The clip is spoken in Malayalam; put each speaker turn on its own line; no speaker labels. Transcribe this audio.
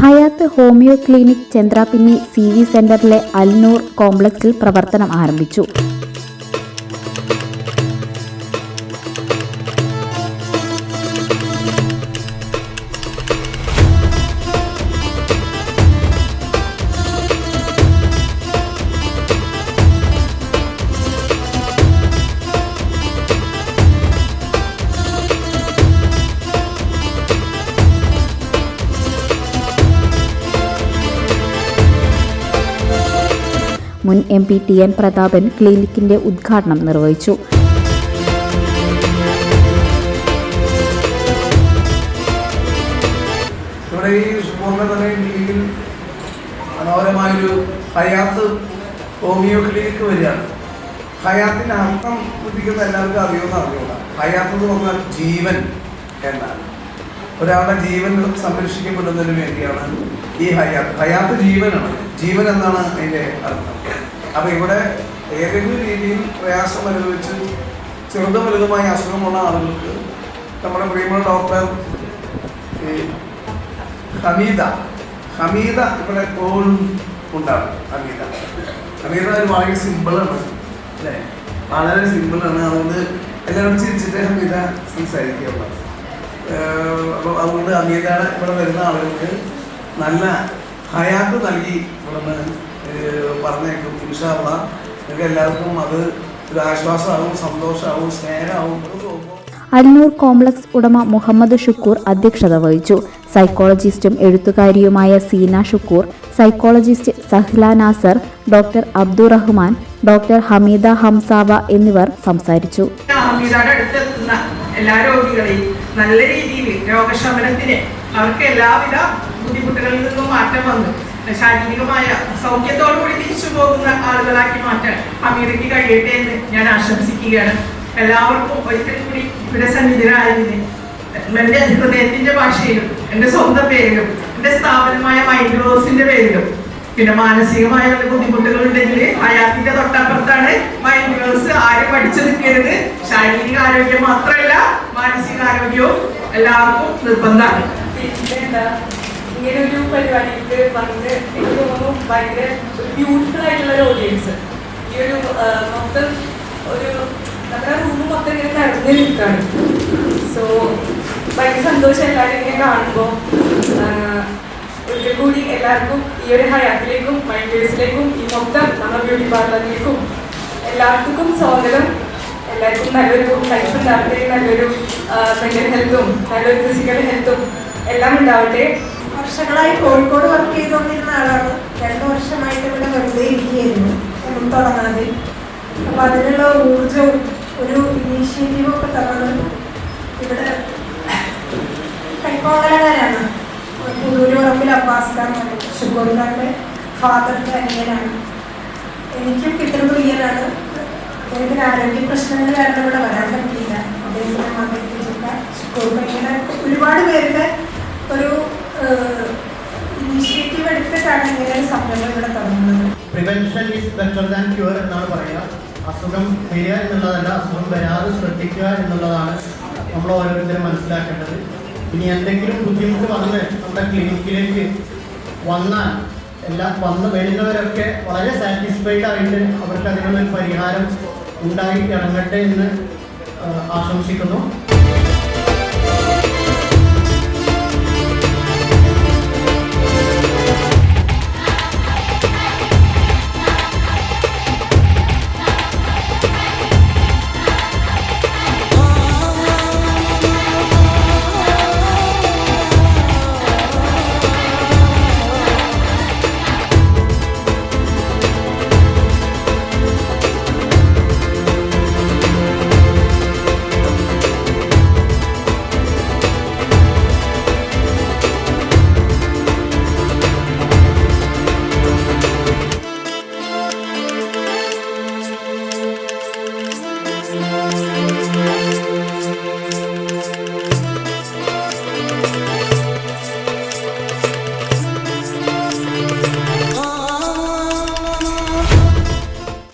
Hayat homeo clinic Chandrappinni CV സെന്ററിലെ അൽനൂർ കോംപ്ലക്സിൽ പ്രവർത്തനം ആരംഭിച്ചു. മുൻ MP TN പ്രതാപൻ ക്ലിനിക്കിന്റെ ഉദ്ഘാടനം നിർവഹിച്ചു.
ഇവിടെ ഈ ക്ലിനിക്കിൽ മനോഹരമായൊരു ഹയാത്ത് ഹോമിയോ ക്ലിനിക്ക് വരികയാണ്. ഹയാത്തിൻ്റെ അർത്ഥം ബുദ്ധിക്കുന്ന എല്ലാവർക്കും അറിയുന്ന ഹയാത്ത് എന്ന് പറഞ്ഞാൽ ജീവൻ എന്നാണ്. ഒരാളുടെ ജീവൻ സംരക്ഷിക്കപ്പെടുന്നതിന് വേണ്ടിയാണ് ഈ ഹയാത്ത് ജീവനാണ്. ജീവൻ എന്നാണ് അതിൻ്റെ അർത്ഥം. അപ്പോൾ ഇവിടെ ഏതെങ്കിലും രീതിയിൽ പ്രയാസം അനുഭവിച്ച് ചെറുതും വലുതുമായ അസുഖമുള്ള ആളുകൾക്ക് നമ്മുടെ പ്രിയമുള്ള ഡോക്ടർ ഹമീദ ഇവിടെ എപ്പോഴും ഉണ്ടാകും. ഹമീദ ഒരു വളരെ സിമ്പിളാണ് അല്ലേ, വളരെ സിമ്പിളാണ്. അതുകൊണ്ട് എല്ലാവരും ചിരിച്ചിട്ട് ഹമീദ സംസാരിക്കുക. അപ്പോൾ അതുകൊണ്ട് ഹമീദയുടെ ഇവിടെ വരുന്ന ആളുകൾക്ക് നല്ല ഹയാത്ത് നൽകി ഇവിടെ പറഞ്ഞേക്കും. ഇൻഷാ അല്ലാഹ് നിങ്ങൾക്ക് എല്ലാവർക്കും അത് ഒരു ആശ്വാസമാവും, സന്തോഷമാവും, സ്നേഹമാവും.
അൽനൂർ കോംപ്ലക്സ് ഉടമ മുഹമ്മദ് ഷുക്കൂർ അധ്യക്ഷത വഹിച്ചു. സൈക്കോളജിസ്റ്റും എഴുത്തുകാരിയുമായ Seena Shukkur, psychologist Sahla Nasar, doctor Abdurahman, doctor Hameeda Hamsava എന്നിവർ സംസാരിച്ചു.
എല്ലാ രോഗികളെയും നല്ല രീതിയിൽ രോഗശമനത്തിന് അവർക്ക് എല്ലാവിധ ബുദ്ധിമുട്ടുകളിൽ നിന്നും മാറ്റം വന്ന് ശാരീരികമായ സൗഖ്യത്തോടുകൂടി തിരിച്ചു പോകുന്ന ആളുകളാക്കി മാറ്റാൻ ഹമീദയ്ക്ക് കഴിയട്ടെ എന്ന് ഞാൻ ആശംസിക്കുകയാണ്. എല്ലാവർക്കും ഒരിക്കൽ കൂടി ഇവിടെ സന്നിധിരായതിന് എൻ്റെ ഹൃദയത്തിന്റെ ഭാഷയിലും എൻ്റെ സ്വന്തം പേരിലും എൻ്റെ സ്ഥാപനമായ മൈൻഡ് റോസിന്റെ പേരിലും പിന്നെ മാനസികമായ ബുദ്ധിമുട്ടുകൾ ഉണ്ടെങ്കിൽ ഹയാത്തിന്റെ തൊട്ടപ്പുറത്താണ് മൈൻഡ് റോസ്. ആരും പഠിച്ചു നിൽക്കരുത്. ശാരീരിക ആരോഗ്യം മാത്രമല്ല മാനസികാരോഗ്യവും എല്ലാവർക്കും നിർബന്ധമാണ്.
ഇങ്ങനെ ഒരു പരിപാടിക്ക് വന്ന് എനിക്ക് തോന്നുന്നു ഭയങ്കര ബ്യൂട്ടിഫുൾ ആയിട്ടുള്ള ഒരു ഓഡിയൻസ്. ഈ ഒരു മൊത്തം ഒരു നമ്മുടെ റൂം മൊത്തം ഇങ്ങനെ നിറഞ്ഞു നിൽക്കുകയാണ്. സോ ഭയങ്കര സന്തോഷം എല്ലാവരും ഇങ്ങനെ കാണുമ്പോൾ. ഒരിക്കൽ കൂടി എല്ലാവർക്കും ഈ ഒരു ഹയാത്തിലേക്കും മൈൻഡേഴ്സിലേക്കും ഈ മൊത്തം നമ്മുടെ ബ്യൂട്ടി പാർലറിലേക്കും എല്ലാവർക്കും സ്വാഗതം. എല്ലാവർക്കും നല്ലൊരു ലൈഫ് ഉണ്ടാവട്ടെ, നല്ലൊരു മെൻ്റൽ ഹെൽത്തും നല്ലൊരു ഫിസിക്കൽ ഹെൽത്തും എല്ലാം ഉണ്ടാവട്ടെ.
വർഷങ്ങളായി കോഴിക്കോട് വർക്ക് ചെയ്തുകൊണ്ടിരുന്ന ആളാണ്. 2 വർഷമായിട്ട് ഇവിടെ വെറുതെ ഇരിക്കുകയായിരുന്നു ഒന്നും തുടങ്ങാതെ. അപ്പോൾ അതിനുള്ള ഊർജവും ഒരു ഇനീഷ്യേറ്റീവും ഒക്കെ തന്നത് ഇവിടെ കൈക്കോളകാരാണ്. പുതൂരുപറമ്പിൽ അബ്ബാസ്ഖാൻ ഷുഗോർഖാൻ്റെ ഫാദറിൻ്റെ അനിയനാണ്. എനിക്കും പിതൃപ്രിയനാണ്. അദ്ദേഹത്തിന് ആരോഗ്യ പ്രശ്നങ്ങൾ കാരണം ഇവിടെ വരാൻ പറ്റിയില്ല. അദ്ദേഹത്തിൻ്റെ മകൻ ഷുഗോർഖാൻ ഇങ്ങനെ ഒരുപാട് പേരുടെ ഒരു ഇനീഷ്യേറ്റീവ് എടുത്തിട്ടാണ് ഇങ്ങനെ ഒരു സംരംഭം ഇവിടെ തുടങ്ങുന്നത്.
Prevention is better than cure എന്നാണ് പറയുക. അസുഖം വരിക എന്നുള്ളതല്ല, അസുഖം വരാതെ ശ്രദ്ധിക്കുക എന്നുള്ളതാണ് നമ്മൾ ഓരോരുത്തരും മനസ്സിലാക്കേണ്ടത്. ഇനി എന്തെങ്കിലും ബുദ്ധിമുട്ട് വന്ന് നമ്മുടെ ക്ലിനിക്കിലേക്ക് വന്നാൽ വരുന്നവരൊക്കെ വളരെ സാറ്റിസ്ഫൈഡ് ആയിട്ട് അവർക്ക് അതിനുള്ളൊരു പരിഹാരം ഉണ്ടായി ഇറങ്ങട്ടെ എന്ന് ആശംസിക്കുന്നു.